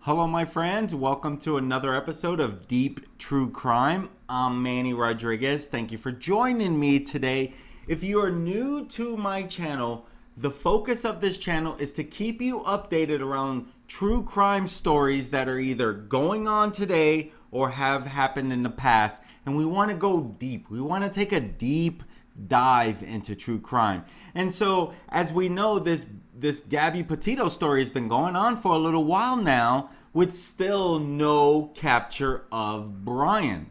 Hello, my friends. Welcome to another episode of Deep True Crime. I'm Manny Rodriguez. Thank you for joining me today. If you are new to my channel, the focus of this channel is to keep you updated around true crime stories that are either going on today or have happened in the past. And we want to go deep. We want to take a deep dive into true crime. And so, as we know, this Gabby Petito story has been going on for a little while now with still no capture of Brian.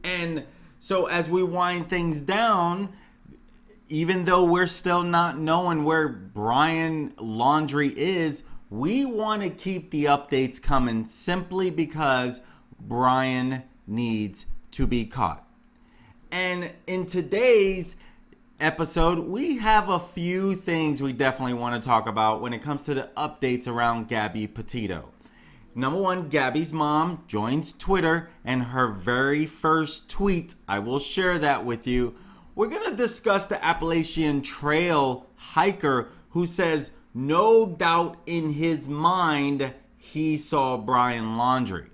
And so as we wind things down, even though we're still not knowing where Brian Laundrie is, we want to keep the updates coming simply because Brian needs to be caught. And in today's episode, we have a few things we definitely want to talk about when it comes to the updates around Gabby Petito. Number one, Gabby's mom joins Twitter, and her very first tweet, I will share that with you. We're going to discuss the Appalachian Trail hiker who says no doubt in his mind he saw Brian Laundrie.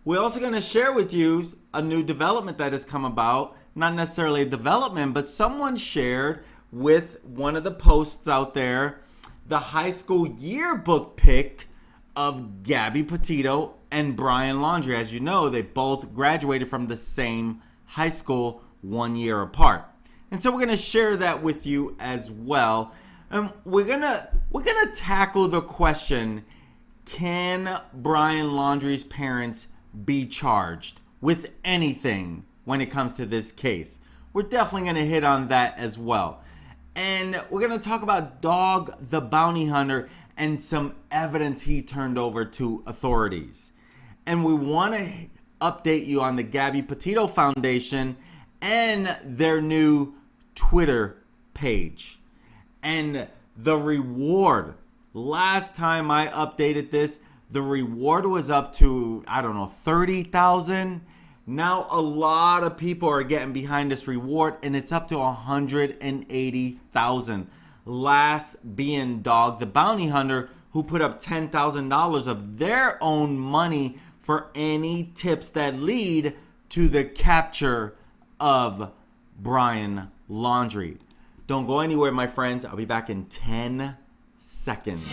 We're also going to share with you a new development that has come about. Not necessarily a development, but someone shared with one of the posts out there the high school yearbook pic of Gabby Petito and Brian Laundrie. As you know, they both graduated from the same high school 1 year apart. And so we're going to share that with you as well. And we're going to tackle the question, can Brian Laundrie's parents be charged with anything when it comes to this case? We're definitely going to hit on that as well. And we're going to talk about Dog the Bounty Hunter and some evidence he turned over to authorities. And we want to update you on the Gabby Petito Foundation and their new Twitter page. And the reward, last time I updated this, the reward was up to, I don't know, 30,000. Now a lot of people are getting behind this reward, and it's up to 180,000. Last being Dog the Bounty Hunter, who put up $10,000 of their own money for any tips that lead to the capture of Brian Laundrie. Don't go anywhere, my friends. I'll be back in 10 seconds.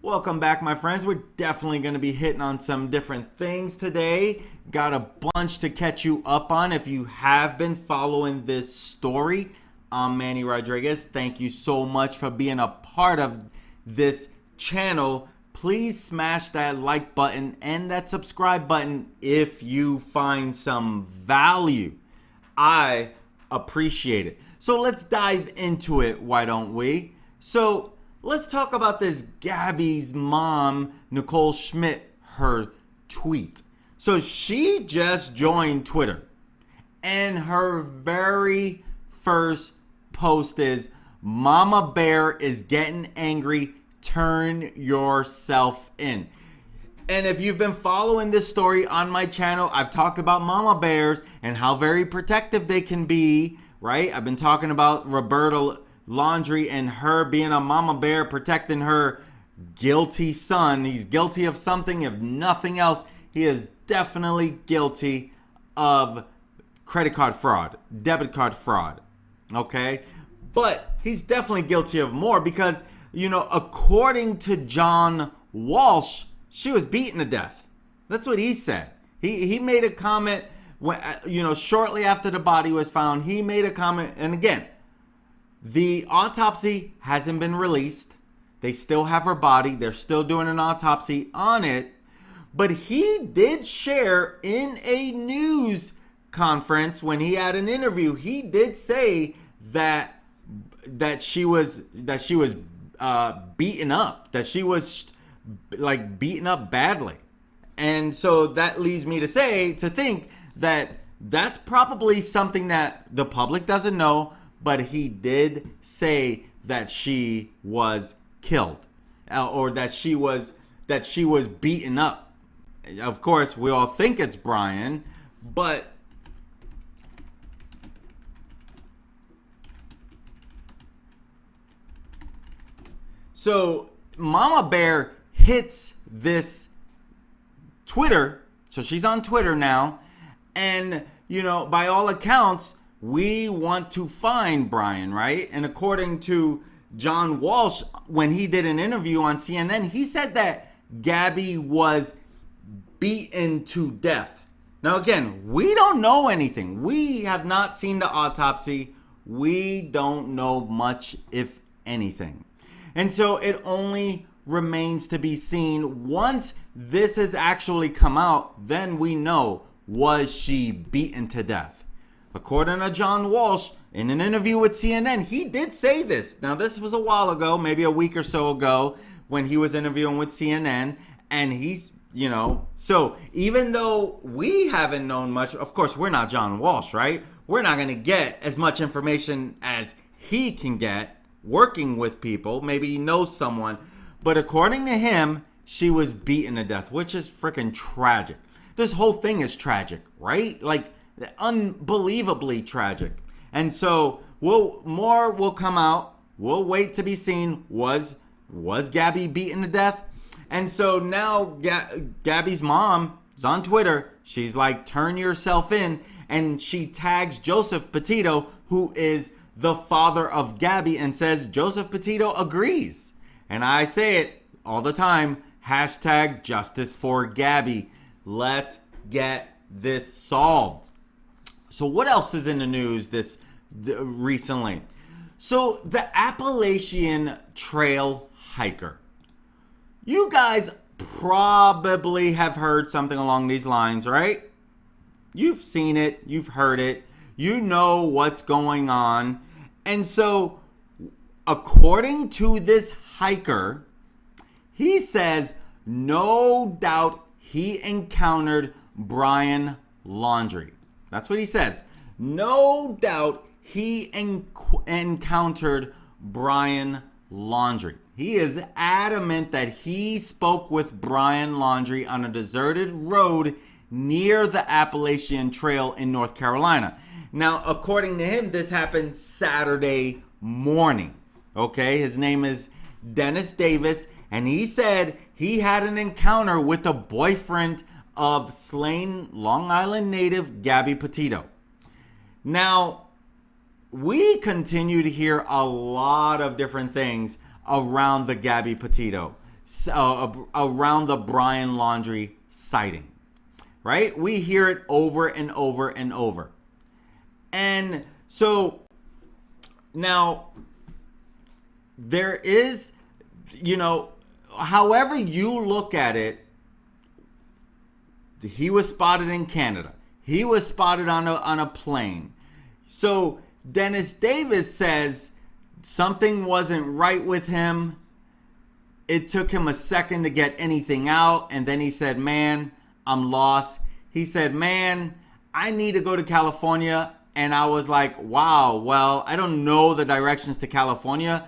Welcome back, my friends. We're definitely going to be hitting on some different things today. Got a bunch to catch you up on. If you have been following this story, I'm Manny Rodriguez. Thank you so much for being a part of this channel. Please smash that like button and that subscribe button if you find some value. I appreciate it. So let's dive into it, why don't we? So let's talk about this Gabby's mom, Nichole Schmidt, her tweet. So she just joined Twitter, and her very first post is, "Mama Bear is getting angry, turn yourself in." And if you've been following this story on my channel, I've talked about mama bears and how very protective they can be, right? I've been talking about Roberta Laundrie and her being a mama bear protecting her guilty son. He's guilty of something, if nothing else. He is definitely guilty of credit card fraud, debit card fraud, okay? But he's definitely guilty of more because, you know, according to John Walsh, she was beaten to death. That's what he said. He made a comment when, you know, shortly after the body was found. He made a comment, and again, the autopsy hasn't been released. They still have her body. They're still doing an autopsy on it. But he did share in a news conference when he had an interview. He did say that she was beaten up. That she was like beaten up badly. And so that leads me to think that that's probably something that the public doesn't know. But he did say that she was killed, or that she was beaten up. Of course, we all think it's Brian, but So Mama Bear hits this Twitter. So she's on Twitter now. And, by all accounts, we want to find Brian, right? And according to John Walsh, when he did an interview on CNN, he said that Gabby was beaten to death. Now, again, we don't know anything. We have not seen the autopsy. We don't know much, if anything. And so it only remains to be seen. Once this has actually come out, then we know, was she beaten to death? According to John Walsh, in an interview with CNN, he did say this. Now, this was a while ago, maybe a week or so ago, when he was interviewing with CNN. And he's, so even though we haven't known much, of course, we're not John Walsh, right? We're not going to get as much information as he can get working with people. Maybe he knows someone. But according to him, she was beaten to death, which is freaking tragic. This whole thing is tragic, right? Like, unbelievably tragic. And so more will come out. We'll wait to be seen. Was Gabby beaten to death? And so now Gabby's mom is on Twitter. She's like, turn yourself in. And she tags Joseph Petito, who is the father of Gabby, and says Joseph Petito agrees. And I say it all the time. Hashtag justice for Gabby. Let's get this solved. So what else is in the news recently? So the Appalachian Trail hiker. You guys probably have heard something along these lines, right? You've seen it. You've heard it. You know what's going on. And so according to this hiker, he says no doubt he encountered Brian Laundrie. That's what he says. No doubt he encountered Brian Laundrie. He is adamant that he spoke with Brian Laundrie on a deserted road near the Appalachian Trail in North Carolina. Now, according to him, this happened Saturday morning. Okay, his name is Dennis Davis, and he said he had an encounter with the boyfriend of slain Long Island native Gabby Petito. Now, we continue to hear a lot of different things around the Gabby Petito, around the Brian Laundrie sighting, right? We hear it over and over and over. And so now there is, however you look at it, he was spotted in Canada. He was spotted on a plane. So Dennis Davis says something wasn't right with him. It took him a second to get anything out. And then he said, man, I'm lost. He said, man, I need to go to California. And I was like, wow, well, I don't know the directions to California.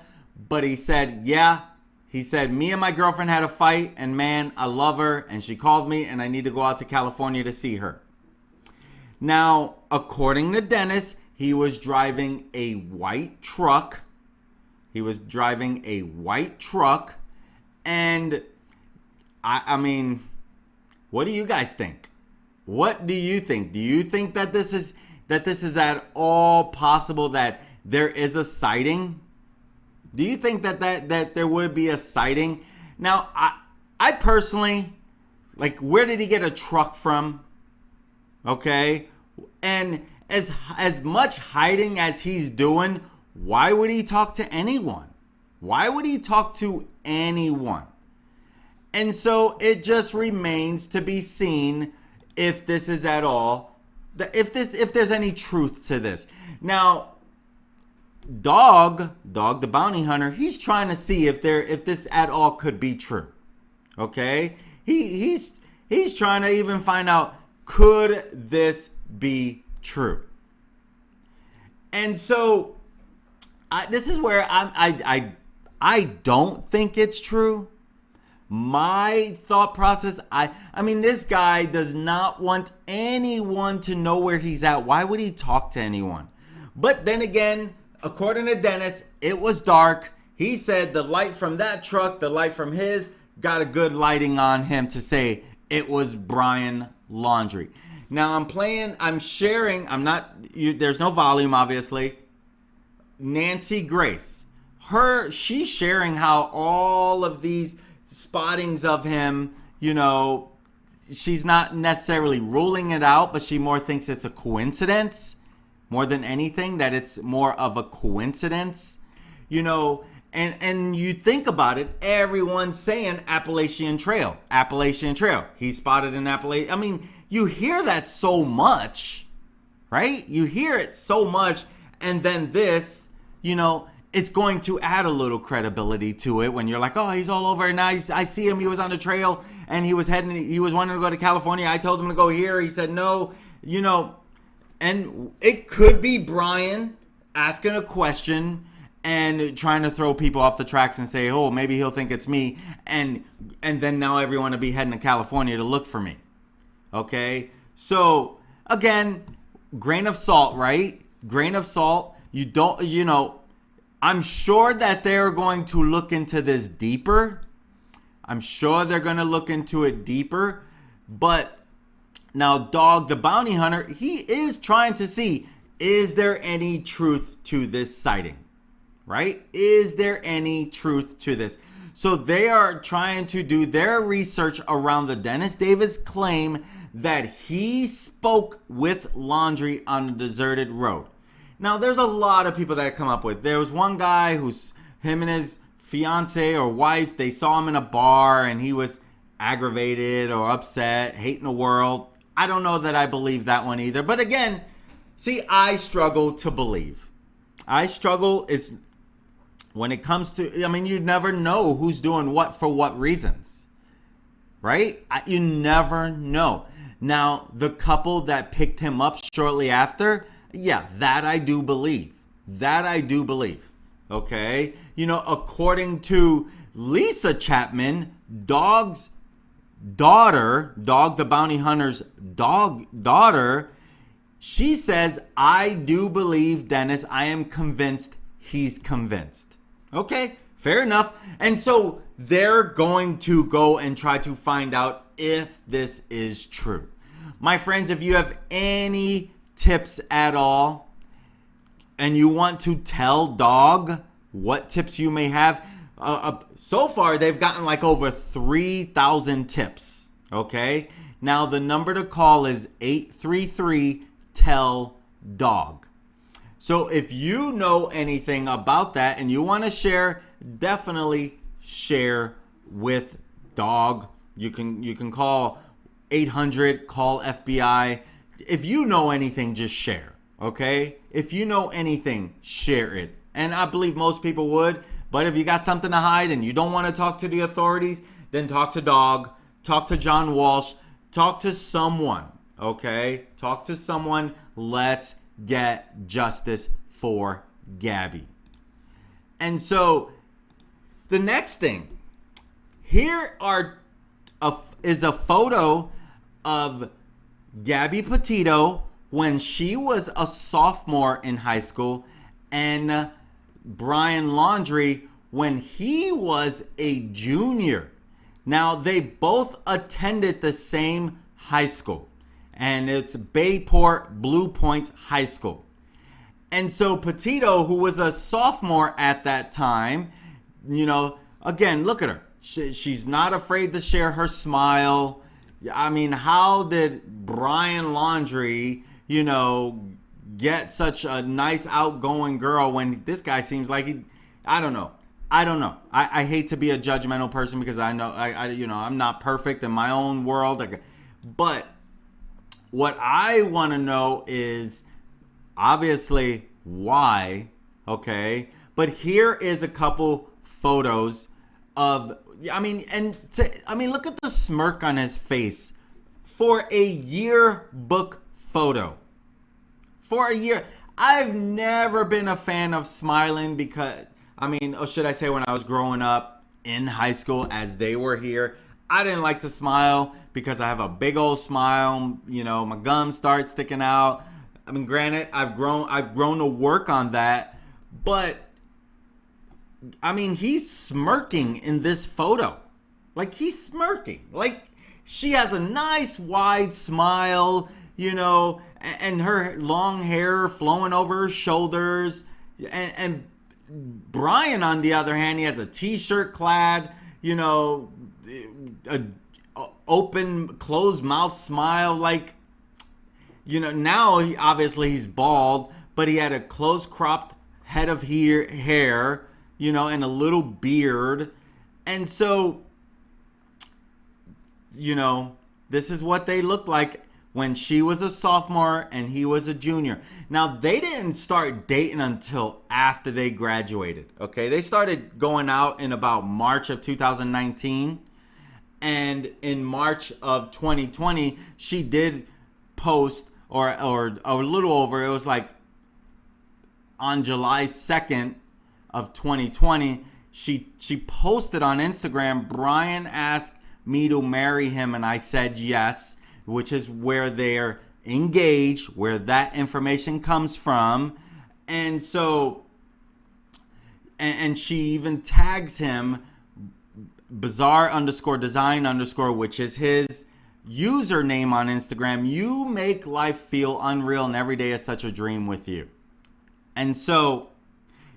But he said, yeah. He said, me and my girlfriend had a fight, and man, I love her, and she called me, and I need to go out to California to see her. Now, according to Dennis, he was driving a white truck. And I mean, what do you guys think? What do you think? Do you think that this is at all possible that there is a sighting? Do you think that there would be a sighting? Now, I personally, like, where did he get a truck from? Okay? And as much hiding as he's doing, why would he talk to anyone? Why would he talk to anyone? And so it just remains to be seen if this is at all, if there's any truth to this. Now, Dog the bounty hunter, he's trying to see if this at all could be true. Okay? He's trying to even find out, could this be true? And so this is where I don't think it's true. My thought process, I mean, this guy does not want anyone to know where he's at. Why would he talk to anyone? But then again, according to Dennis, it was dark. He said the light from that truck, the light from his, got a good lighting on him to say it was Brian Laundrie. Now I'm sharing, there's no volume obviously. Nancy Grace, she's sharing how all of these spottings of him, she's not necessarily ruling it out, but she more thinks it's a coincidence more than anything, that it's more of a coincidence, and you think about it, everyone's saying Appalachian Trail. He spotted an Appalachian. I mean, you hear that so much, right? You hear it so much, and then this, it's going to add a little credibility to it when you're like, oh, he's all over. And now I see him. He was on the trail and he was wanting to go to California. I told him to go here. He said no, and it could be Brian asking a question and trying to throw people off the tracks and say, oh, maybe he'll think it's me. And then now everyone will be heading to California to look for me. Okay. So again, grain of salt, right? Grain of salt. I'm sure that they're going to look into this deeper. But now Dog, the bounty hunter, he is trying to see, is there any truth to this sighting? Right? Is there any truth to this? So they are trying to do their research around the Dennis Davis claim that he spoke with Laundrie on a deserted road. Now, there's a lot of people that come up with. There was one guy him and his fiancé or wife, they saw him in a bar and he was aggravated or upset, hating the world. I don't know that I believe that one either. But again, see, I struggle to believe. When it comes to, you never know who's doing what for what reasons, right? You never know. Now, the couple that picked him up shortly after, yeah, that I do believe. Okay? According to Lisa Chapman, Dog's daughter, Dog the bounty hunter's daughter, she says, I do believe Dennis. I am convinced he's convinced. Okay, fair enough. And so they're going to go and try to find out if this is true. My friends, if you have any tips at all and you want to tell Dog what tips you may have, so far they've gotten like over 3,000 tips. Okay, now the number to call is 833-TELL-DOG. So if you know anything about that and you want to share, definitely share with Dog. You can call 800, call FBI. If you know anything, just share, okay? If you know anything, share it. And I believe most people would, but if you got something to hide and you don't want to talk to the authorities, then talk to Dog, talk to John Walsh, talk to someone, okay? Talk to someone. Let's get justice for Gabby. And so the next thing, here is a photo of Gabby Petito when she was a sophomore in high school and Brian Laundrie when he was a junior. Now, they both attended the same high school, and it's Bayport Blue Point High School. And so Petito, who was a sophomore at that time, again, look at her. She's not afraid to share her smile. How did Brian Laundrie, get such a nice outgoing girl when this guy seems like I don't know. I hate to be a judgmental person because I know I'm not perfect in my own world. But what I want to know is obviously why, okay? But here is a couple photos of, look at the smirk on his face for a yearbook photo. For a year. I've never been a fan of smiling because, or should I say when I was growing up in high school as they were here, I didn't like to smile because I have a big old smile. My gums start sticking out. Granted, I've grown to work on that, but I mean, he's smirking in this photo. Like, he's smirking. Like, she has a nice wide smile, you know, and her long hair flowing over her shoulders. And Brian, on the other hand, he has a t-shirt clad, you know, a open, closed mouth smile. Like, you know, now obviously he's bald, but he had a close cropped head of hair, you know, and a little beard. And so, you know, this is what they looked like when she was a sophomore and he was a junior. Now, they didn't start dating until after they graduated, okay? They started going out in about March of 2019. And in March of 2020, she did post, or a little over, it was like on July 2nd of 2020, she posted on Instagram, Brian asked me to marry him and I said yes, which is where they're engaged, where that information comes from. And so, and she even tags him bizarre_design_, which is his username on Instagram. You make life feel unreal and every day is such a dream with you. And so,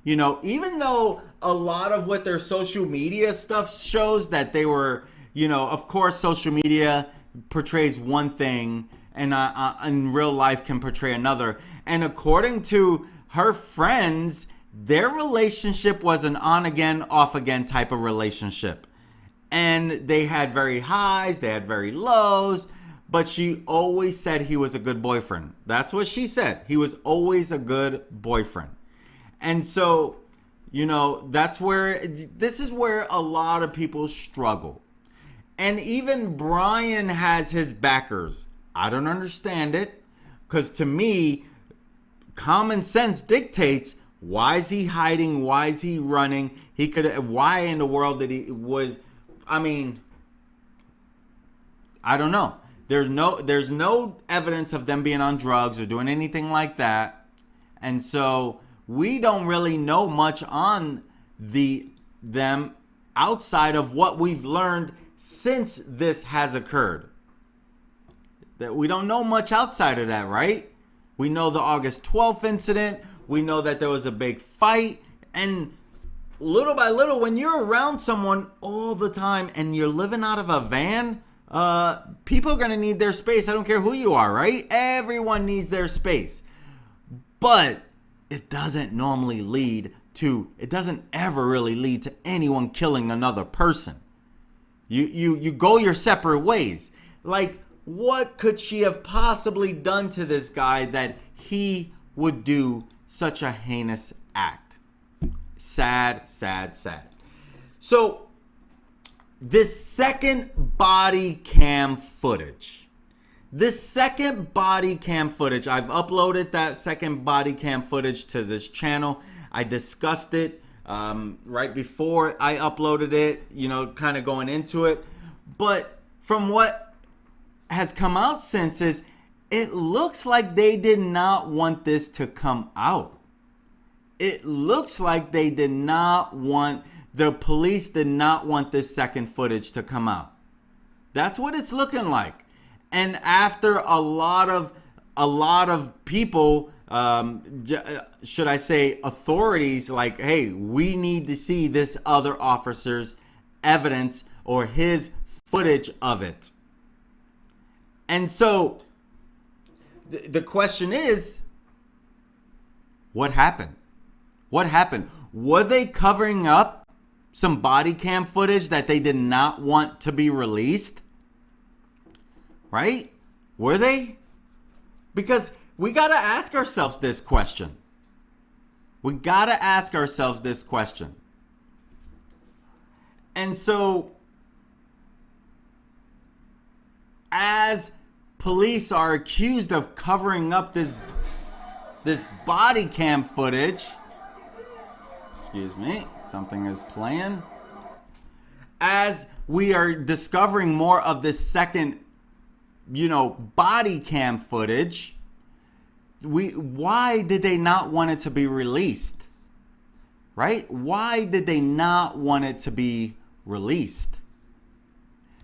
you know, even though a lot of what their social media stuff shows that they were, you know, of course, social media portrays one thing and in real life can portray another. And according to her friends, their relationship was an on again, off again type of relationship. And they had very highs, they had very lows, but she always said he was a good boyfriend. That's what she said. He was always a good boyfriend. And so, you know, this is where a lot of people struggle. And even Brian has his backers. I don't understand it, because to me, common sense dictates, why is he hiding? Why is he running? Why in the world did he was, I mean, I don't know. There's no evidence of them being on drugs or doing anything like that. And so we don't really know much on them outside of what we've learned since this has occurred. That we don't know much outside of that, right? We know the August 12th incident. We know that there was a big fight. And little by little, when you're around someone all the time and you're living out of a van, people are going to need their space. I don't care who you are, right? Everyone needs their space. But it doesn't ever really lead to anyone killing another person. You go your separate ways. Like, what could she have possibly done to this guy that he would do such a heinous act? Sad, sad, sad. So, this second body cam footage. I've uploaded that second body cam footage to this channel. I discussed it right before I uploaded it, you know, kind of going into it. But from what has come out since is, it looks like they did not want this to come out. It looks like the police did not want this second footage to come out. That's what it's looking like. And after a lot of people, should I say authorities, like, hey, we need to see this other officer's evidence or his footage of it. And so the question is, what happened? What happened? Were they covering up some body cam footage that they did not want to be released? Right? Were they? Because we got to ask ourselves this question. And so, as police are accused of covering up this body cam footage, excuse me, something is playing. As we are discovering more of this second, body cam footage, why did they not want it to be released? right? Why did they not want it to be released?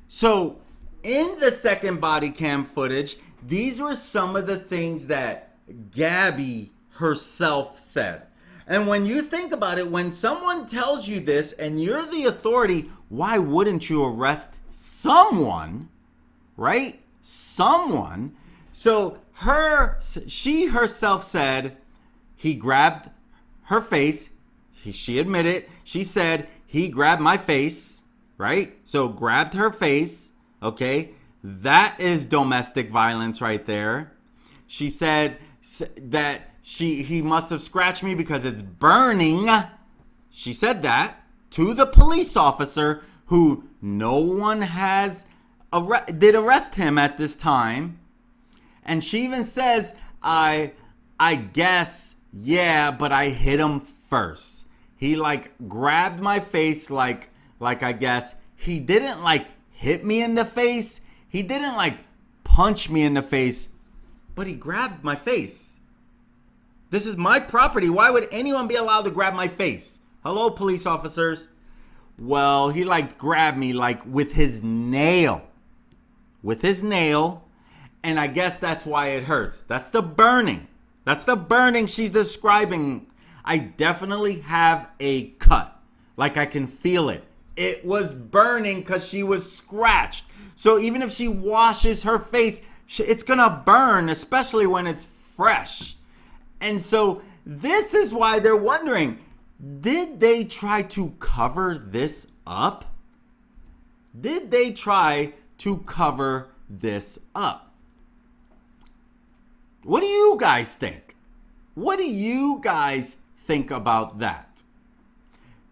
So in the second body cam footage, these were some of the things that Gabby herself said. And when you think about it, when someone tells you this and you're the authority, why wouldn't you arrest someone, right? Someone. So she herself said he grabbed her face. She admitted, she said he grabbed my face, right? So grabbed her face, okay? That is domestic violence right there. She said that he must have scratched me because it's burning. She said that to the police officer who no one did arrest him at this time. And she even says, I guess, yeah, but I hit him first. He grabbed my face like I guess he didn't hit me in the face. He didn't punch me in the face, but he grabbed my face. This is my property. Why would anyone be allowed to grab my face? Hello, police officers. Well, he grabbed me with his nail. With his nail. And I guess that's why it hurts. That's the burning. That's the burning she's describing. I definitely have a cut. I can feel it. It was burning because she was scratched. So even if she washes her face, it's going to burn, especially when it's fresh. And so this is why they're wondering, did they try to cover this up? Did they try to cover this up? What do you guys think? What do you guys think about that?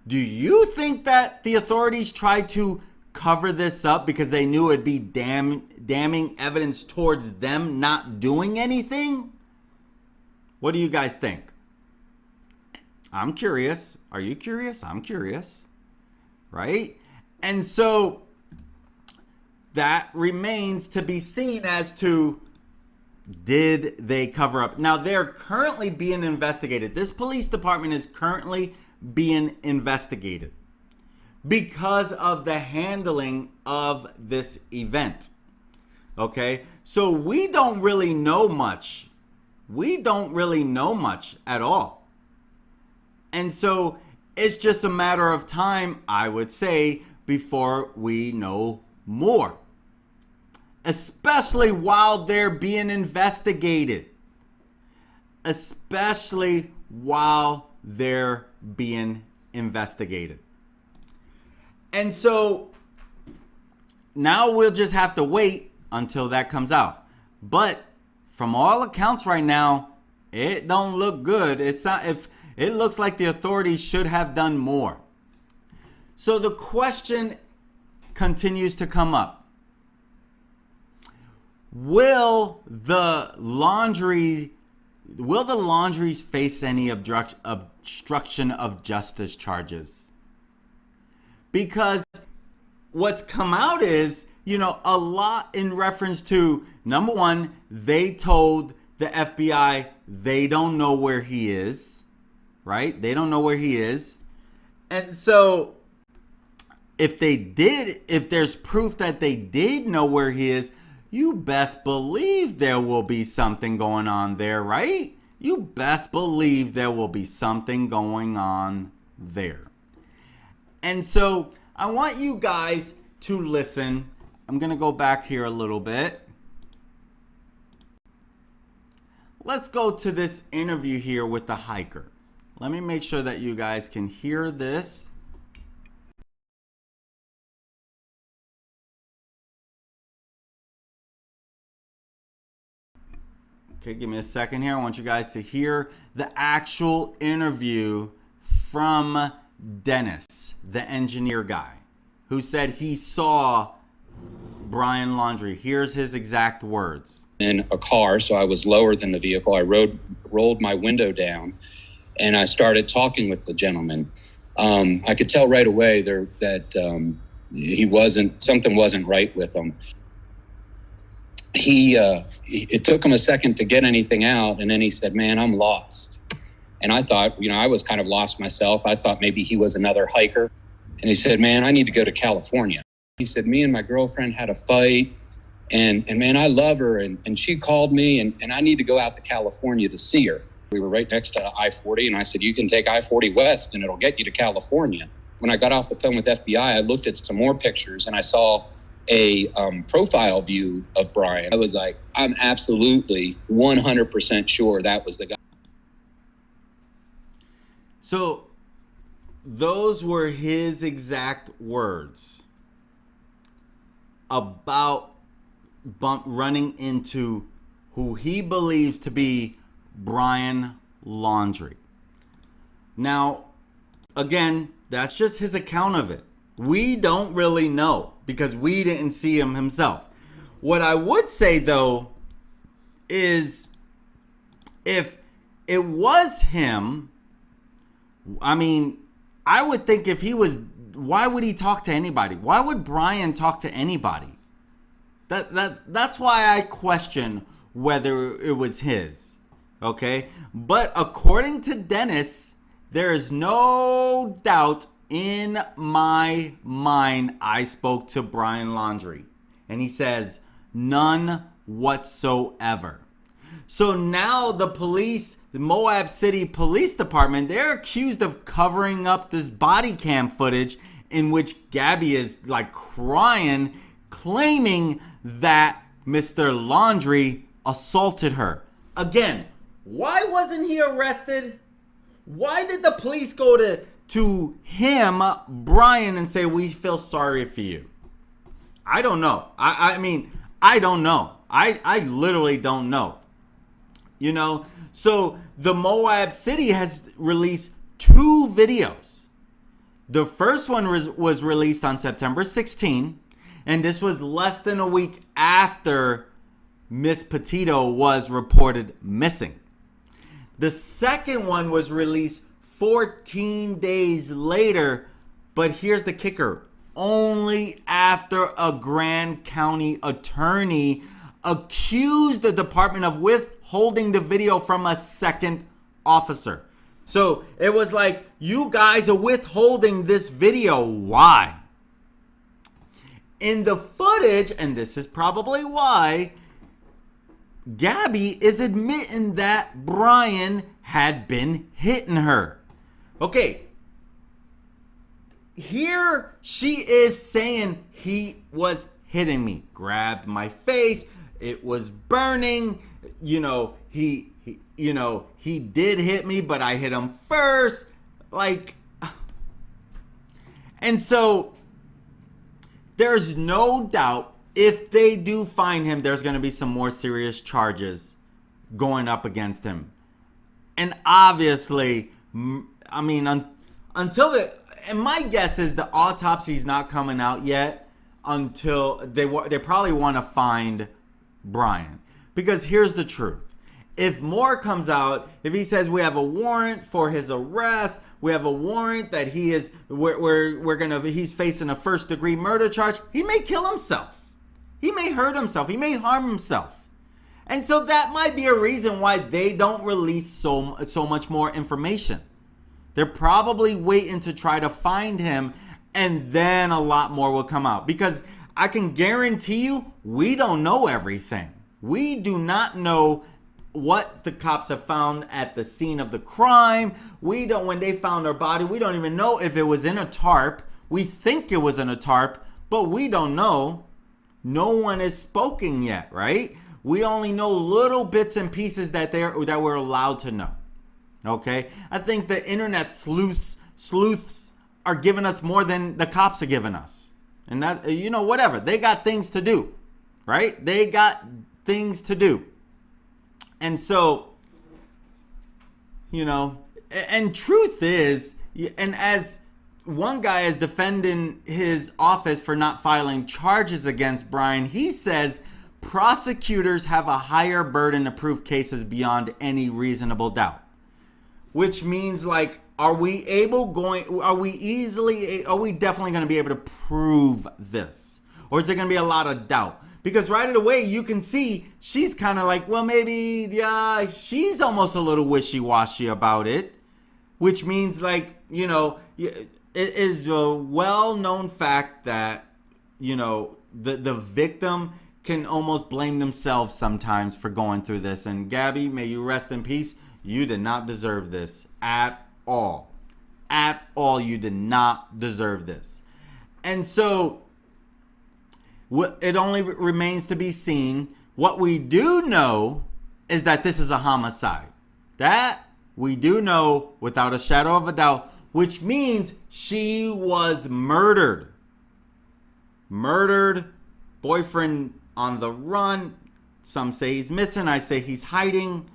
Do you think that the authorities tried to cover this up because they knew it'd be damning evidence towards them not doing anything? What do you guys think? I'm curious. Are you curious? I'm curious. Right? And so that remains to be seen as to, did they cover up? Now, they're currently being investigated. This police department is currently being investigated because of the handling of this event. Okay? So we don't really know much. We don't really know much at all. And so it's just a matter of time, I would say, before we know more. Especially while they're being investigated. Especially while they're being investigated. And so now we'll just have to wait until that comes out. But from all accounts right now, it don't look good. It looks like the authorities should have done more. So the question continues to come up. Will the Laundries face any obstruction of justice charges? Because what's come out is, a lot in reference to, number one, they told the FBI they don't know where he is, right? They don't know where he is. And so if there's proof that they did know where he is, you best believe there will be something going on there, right? You best believe there will be something going on there. And so I want you guys to listen. I'm going to go back here a little bit. Let's go to this interview here with the hiker. Let me make sure that you guys can hear this. Okay, give me a second here. I want you guys to hear the actual interview from Dennis, the engineer guy, who said he saw Brian Laundrie. Here's his exact words. In a car, so I was lower than the vehicle. I rolled my window down, and I started talking with the gentleman. I could tell right away that something wasn't right with him. It took him a second to get anything out, and then he said, "Man, I'm lost." And I thought, I was kind of lost myself. I thought maybe he was another hiker. And he said, man, I need to go to California. He said, me and my girlfriend had a fight. And man, I love her. And she called me and I need to go out to California to see her. We were right next to I-40. And I said, you can take I-40 West and it'll get you to California. When I got off the phone with FBI, I looked at some more pictures and I saw a profile view of Brian. I was like, I'm absolutely 100% sure that was the guy. So those were his exact words about running into who he believes to be Brian Laundrie. Now, again, that's just his account of it. We don't really know because we didn't see him himself. What I would say, though, is if it was him, I mean, I would think if he was, why would he talk to anybody? Why would Brian talk to anybody? That's why I question whether it was his. Okay? But according to Dennis, there is no doubt in my mind I spoke to Brian Laundrie. And he says, none whatsoever. So now the police, the Moab City Police Department, they're accused of covering up this body cam footage in which Gabby is like crying, claiming that Mr. Laundrie assaulted her. Again, why wasn't he arrested? Why did the police go to him, Brian, and say, we feel sorry for you? I don't know. I mean, I don't know. I literally don't know. You know, so the Moab City has released 2 videos. The first one was released on September 16, and this was less than a week after Miss Petito was reported missing. The second one was released 14 days later, but here's the kicker. Only after a Grand County attorney accused the department of withholding the video from a second officer. So it was like, you guys are withholding this video. Why? In the footage, and this is probably why, Gabby is admitting that Brian had been hitting her. Okay. Here she is saying he was hitting me, grabbed my face, it was burning, he did hit me, but I hit him first, and so there's no doubt if they do find him, there's going to be some more serious charges going up against him. And obviously, I mean, and my guess is the autopsy is not coming out yet until they probably want to find Brian. Because here's the truth. If more comes out, if he says we have a warrant for his arrest, we have a warrant that he's facing a first-degree murder charge, he may kill himself. He may hurt himself. He may harm himself. And so that might be a reason why they don't release so much more information. They're probably waiting to try to find him, and then a lot more will come out. Because I can guarantee you, we don't know everything. We do not know what the cops have found at the scene of the crime. When they found her body, we don't even know if it was in a tarp. We think it was in a tarp, but we don't know. No one has spoken yet, right? We only know little bits and pieces that we're allowed to know. Okay? I think the internet sleuths are giving us more than the cops are giving us. And that, whatever. They got things to do, right? They got things to do. And so, and truth is, and as one guy is defending his office for not filing charges against Brian, he says prosecutors have a higher burden to prove cases beyond any reasonable doubt. Which means, are we definitely going to be able to prove this? Or is there going to be a lot of doubt? Because right away you can see she's kind of like, well, maybe, yeah, she's almost a little wishy-washy about it. Which means, like, you know, it is a well-known fact that, you know, the victim can almost blame themselves sometimes for going through this. And Gabby, may you rest in peace. You did not deserve this at all. At all, you did not deserve this. And so it only remains to be seen. What we do know is that this is a homicide. That we do know without a shadow of a doubt, which means she was murdered. Murdered, boyfriend on the run. Some say he's missing. I say he's hiding.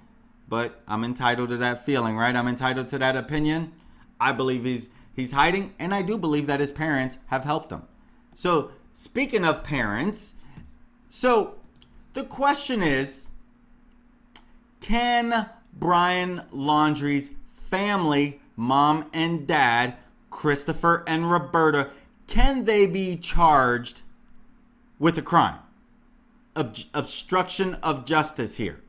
But I'm entitled to that feeling, right? I'm entitled to that opinion. I believe he's hiding, and I do believe that his parents have helped him. So, speaking of parents, so the question is, can Brian Laundrie's family, mom and dad, Christopher and Roberta, can they be charged with a crime? Obstruction of justice here.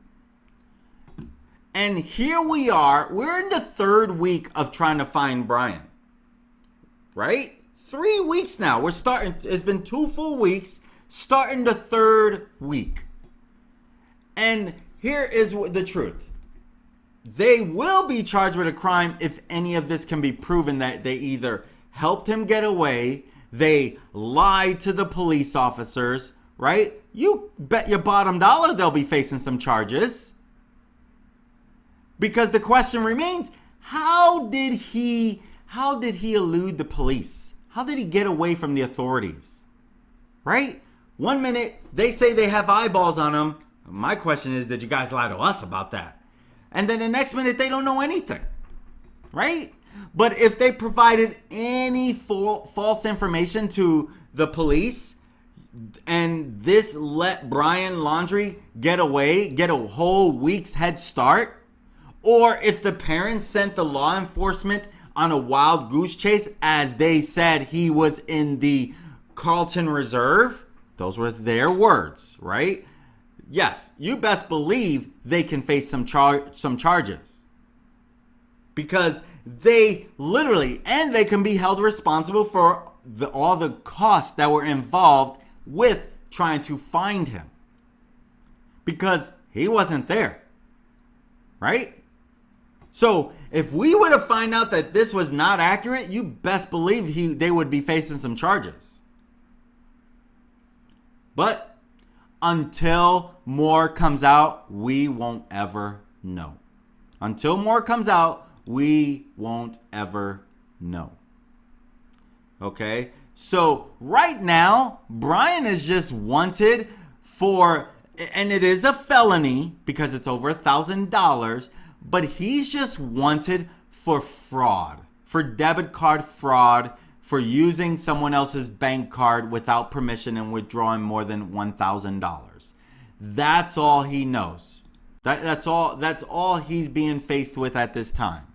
And here we are. We're in the third week of trying to find Brian. Right? 3 weeks now. We're starting. It's been 2 full weeks. Starting the third week. And here is the truth. They will be charged with a crime if any of this can be proven that they either helped him get away, they lied to the police officers, right? You bet your bottom dollar they'll be facing some charges. Because the question remains, how did he elude the police? How did he get away from the authorities? Right? 1 minute, they say they have eyeballs on him. My question is, did you guys lie to us about that? And then the next minute, they don't know anything. Right? But if they provided any false information to the police, and this let Brian Laundrie get away, get a whole week's head start, or if the parents sent the law enforcement on a wild goose chase, as they said he was in the Carlton Reserve, those were their words, right? Yes, you best believe they can face some charges. Because they literally, and they can be held responsible for all the costs that were involved with trying to find him. Because he wasn't there, right? So if we were to find out that this was not accurate, you best believe they would be facing some charges. But until more comes out, we won't ever know. Until more comes out, we won't ever know. Okay? So right now, Brian is just wanted for, and it is a felony because it's over $1,000, but he's just wanted for fraud, for debit card fraud, for using someone else's bank card without permission and withdrawing more than $1,000. That's all he knows. That's all he's being faced with at this time.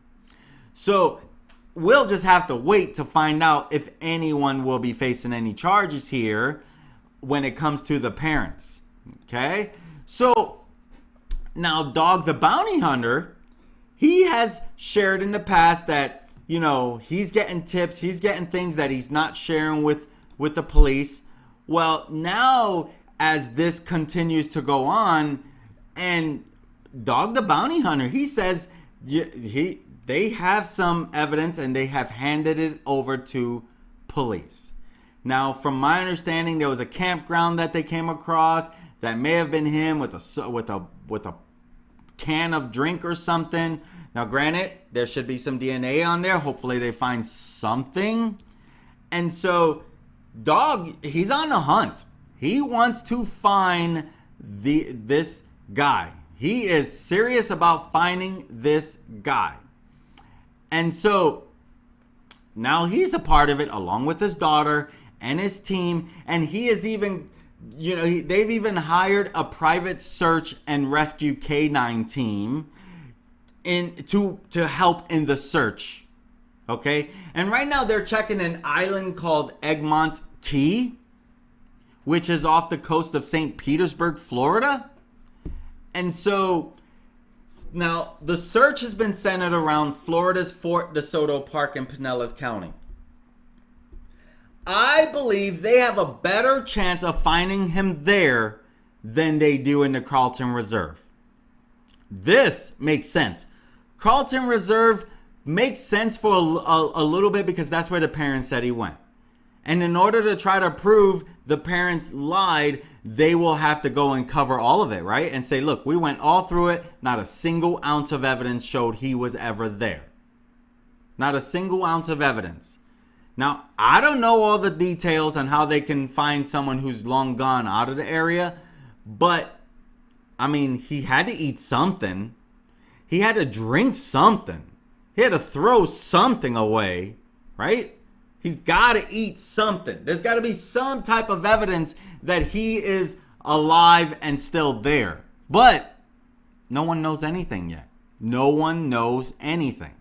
So we'll just have to wait to find out if anyone will be facing any charges here when it comes to the parents. Okay? So now Dog the Bounty Hunter, he has shared in the past that, you know, he's getting tips, he's getting things that he's not sharing with the police. Well, now as this continues to go on, and Dog the Bounty Hunter, he says they have some evidence and they have handed it over to police. Now, from my understanding, there was a campground that they came across that may have been him with a can of drink or something. Now, granted, there should be some DNA on there. Hopefully they find something. And so Dog, he's on the hunt. He wants to find this guy. He is serious about finding this guy. And so now he's a part of it along with his daughter and his team. And he is even, you know, they've even hired a private search and rescue K9 team to help in the search. Okay? And right now they're checking an island called Egmont Key, which is off the coast of St. Petersburg, Florida. And so now the search has been centered around Florida's Fort DeSoto Park in Pinellas County. I believe they have a better chance of finding him there than they do in the Carlton Reserve. This makes sense. Carlton Reserve makes sense for a little bit because that's where the parents said he went. And in order to try to prove the parents lied, they will have to go and cover all of it, right? And say, look, we went all through it. Not a single ounce of evidence showed he was ever there. Not a single ounce of evidence. Now, I don't know all the details on how they can find someone who's long gone out of the area. But, I mean, he had to eat something. He had to drink something. He had to throw something away, right? He's got to eat something. There's got to be some type of evidence that he is alive and still there. But no one knows anything yet. No one knows anything.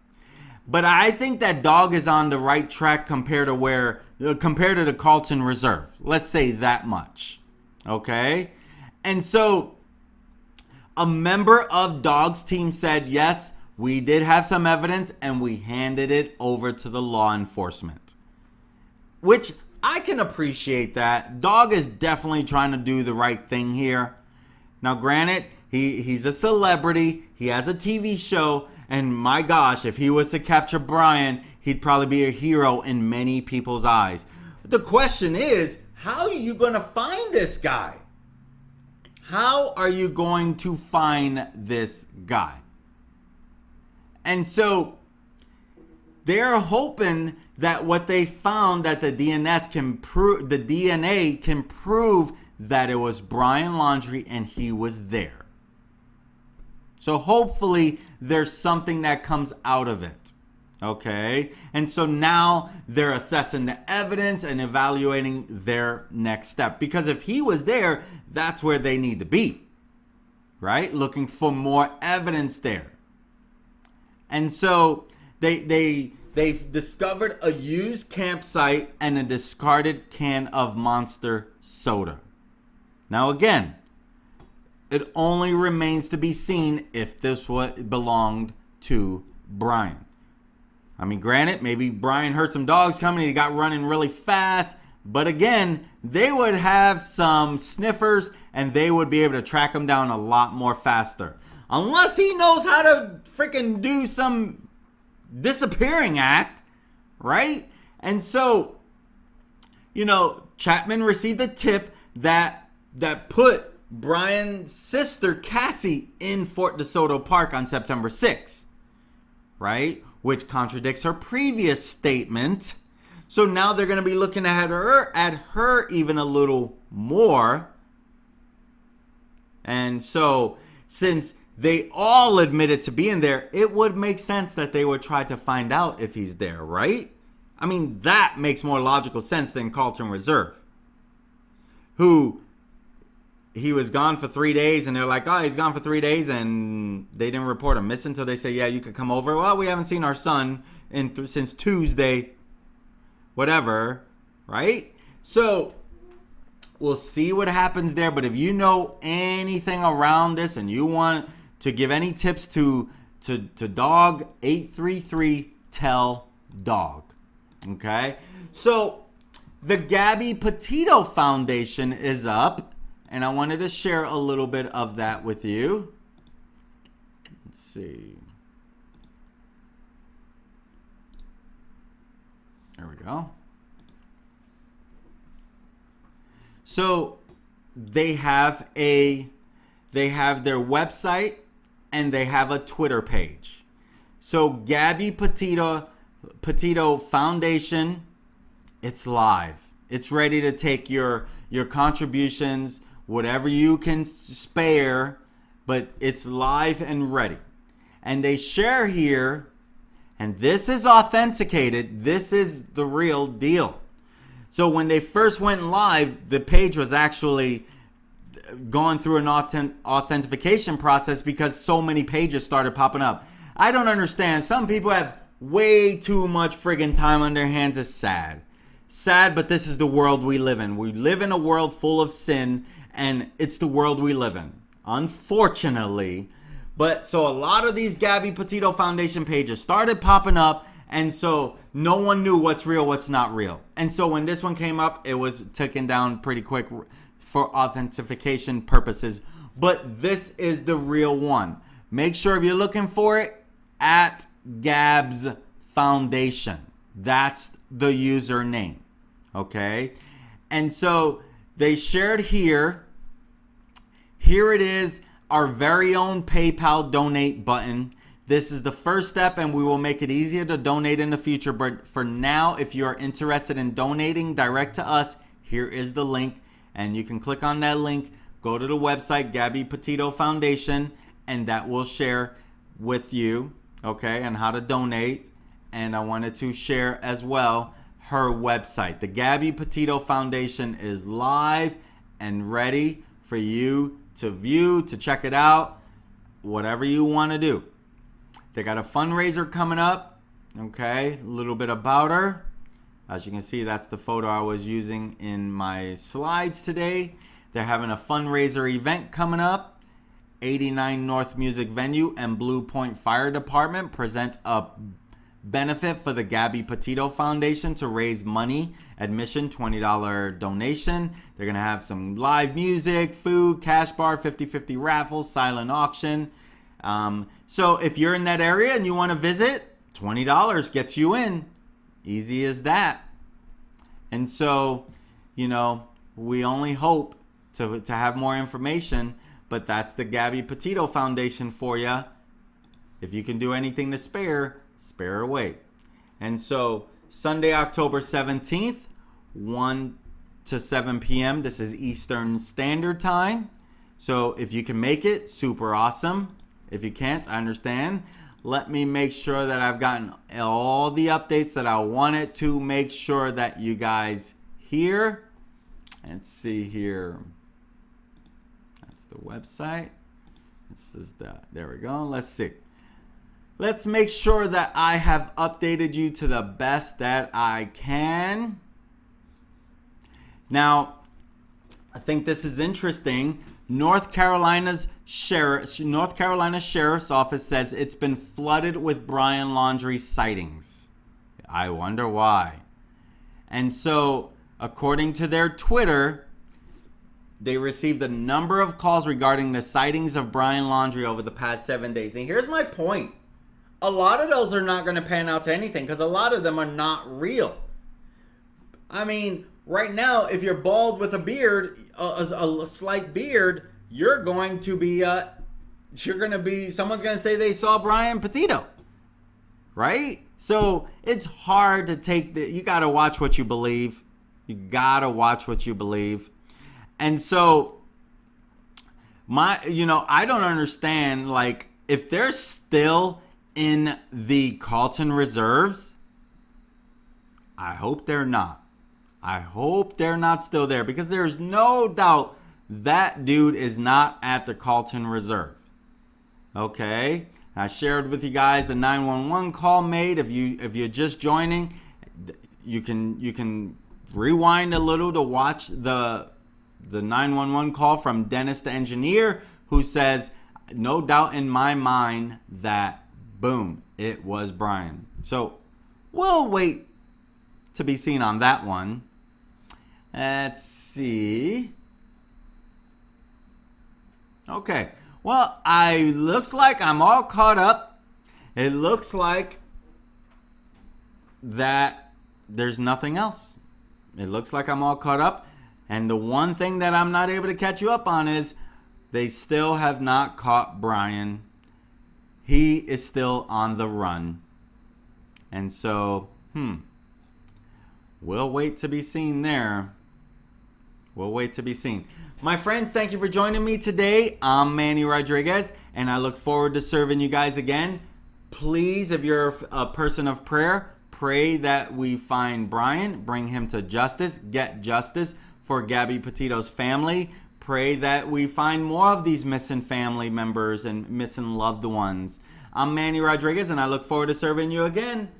But I think that dog is on the right track compared to the Carlton Reserve. Let's say that much. Okay? And so a member of Dog's team said, yes, we did have some evidence and we handed it over to the law enforcement. Which I can appreciate that. Dog is definitely trying to do the right thing here. Now, granted, he's a celebrity. He has a TV show. And my gosh, if he was to capture Brian, he'd probably be a hero in many people's eyes. The question is, how are you going to find this guy? How are you going to find this guy? And so they're hoping that what they found, that the DNA can prove that it was Brian Laundrie and he was there. So hopefully there's something that comes out of it. Okay? And so now they're assessing the evidence and evaluating their next step. Because if he was there, that's where they need to be. Right? Looking for more evidence there. And so they've discovered a used campsite and a discarded can of Monster soda. Now again, it only remains to be seen if this belonged to Brian. I mean, granted, maybe Brian heard some dogs coming. He got running really fast. But again, they would have some sniffers and they would be able to track him down a lot more faster. Unless he knows how to freaking do some disappearing act, right? And so, Chapman received a tip that put Brian's sister, Cassie, in Fort DeSoto Park on September 6th, right? Which contradicts her previous statement. So now they're going to be looking at her even a little more. And so since they all admitted to being there, it would make sense that they would try to find out if he's there, right? I mean, that makes more logical sense than Carlton Reserve, who he was gone for 3 days, and they're like, oh, he's gone for 3 days, and they didn't report him missing until they say, yeah, you could come over. Well, we haven't seen our son since Tuesday, whatever, right? So we'll see what happens there. But if you know anything around this and you want to give any tips to Dog, 833 tell Dog. Okay? So the Gabby Petito Foundation is up. And I wanted to share a little bit of that with you. Let's see. There we go. So they have their website and they have a Twitter page. So Gabby Petito Foundation, it's live. It's ready to take your contributions, whatever you can spare, but it's live and ready. And they share here, and this is authenticated. This is the real deal. So when they first went live, the page was actually going through an authentication process because so many pages started popping up. I don't understand. Some people have way too much friggin' time on their hands. It's sad. Sad, but this is the world we live in. We live in a world full of sin, and it's the world we live in, unfortunately. But so a lot of these Gabby Petito Foundation pages started popping up, and so no one knew what's real, what's not real. And so when this one came up, it was taken down pretty quick for authentication purposes. But this is the real one. Make sure if you're looking for it, at Gab's Foundation. That's the username. Okay? And so they shared here. Here it is, our very own PayPal donate button. This is the first step, and we will make it easier to donate in the future. But for now, if you are interested in donating direct to us, here is the link. And you can click on that link, go to the website, Gabby Petito Foundation, and that will share with you, okay, and how to donate. And I wanted to share as well her website. The Gabby Petito Foundation is live and ready for you to view, to check it out, whatever you want to do. They got a fundraiser coming up, okay, a little bit about her. As you can see, that's the photo I was using in my slides today. They're having a fundraiser event coming up. 89 North Music Venue and Blue Point Fire Department present a benefit for the Gabby Petito Foundation to raise money. Admission, $20 donation. They're going to have some live music, food, cash bar, 50-50 raffle, silent auction. So if you're in that area and you want to visit, $20 gets you in. Easy as that. And so, you know, we only hope to have more information, but that's the Gabby Petito Foundation for you. If you can do anything to spare away. And so Sunday, October 17th, 1 to 7 p.m. This is Eastern Standard Time. So if you can make it, super awesome. If you can't, I understand. Let me make sure that I've gotten all the updates that I wanted to make sure that you guys hear. Let's see here. That's the website. This is there we go. Let's see. Let's make sure that I have updated you to the best that I can. Now, I think this is interesting. North Carolina Sheriff's Office says it's been flooded with Brian Laundrie sightings. I wonder why. And so, according to their Twitter, they received a number of calls regarding the sightings of Brian Laundrie over the past 7 days. And here's my point. A lot of those are not going to pan out to anything because a lot of them are not real. I mean, right now, if you're bald with a beard, a slight beard, you're going to be, someone's going to say they saw Brian Petito, right? So it's hard to take you got to watch what you believe. You got to watch what you believe. And so I don't understand, like, if they're still in the Carlton Reserves, I hope they're not. I hope they're not still there because there's no doubt that dude is not at the Carlton Reserve. Okay? I shared with you guys the 911 call made. If you're just joining, you can rewind a little to watch the 911 call from Dennis the engineer, who says, no doubt in my mind that, boom, it was Brian. So we'll wait to be seen on that one. Let's see. Okay. Well, looks like I'm all caught up. It looks like that there's nothing else. It looks like I'm all caught up. And the one thing that I'm not able to catch you up on is they still have not caught Brian. He is still on the run. And so, we'll wait to be seen there. We'll wait to be seen. My friends, thank you for joining me today. I'm Manny Rodriguez, and I look forward to serving you guys again. Please, if you're a person of prayer, pray that we find Brian, bring him to justice, get justice for Gabby Petito's family. Pray that we find more of these missing family members and missing loved ones. I'm Manny Rodriguez, and I look forward to serving you again.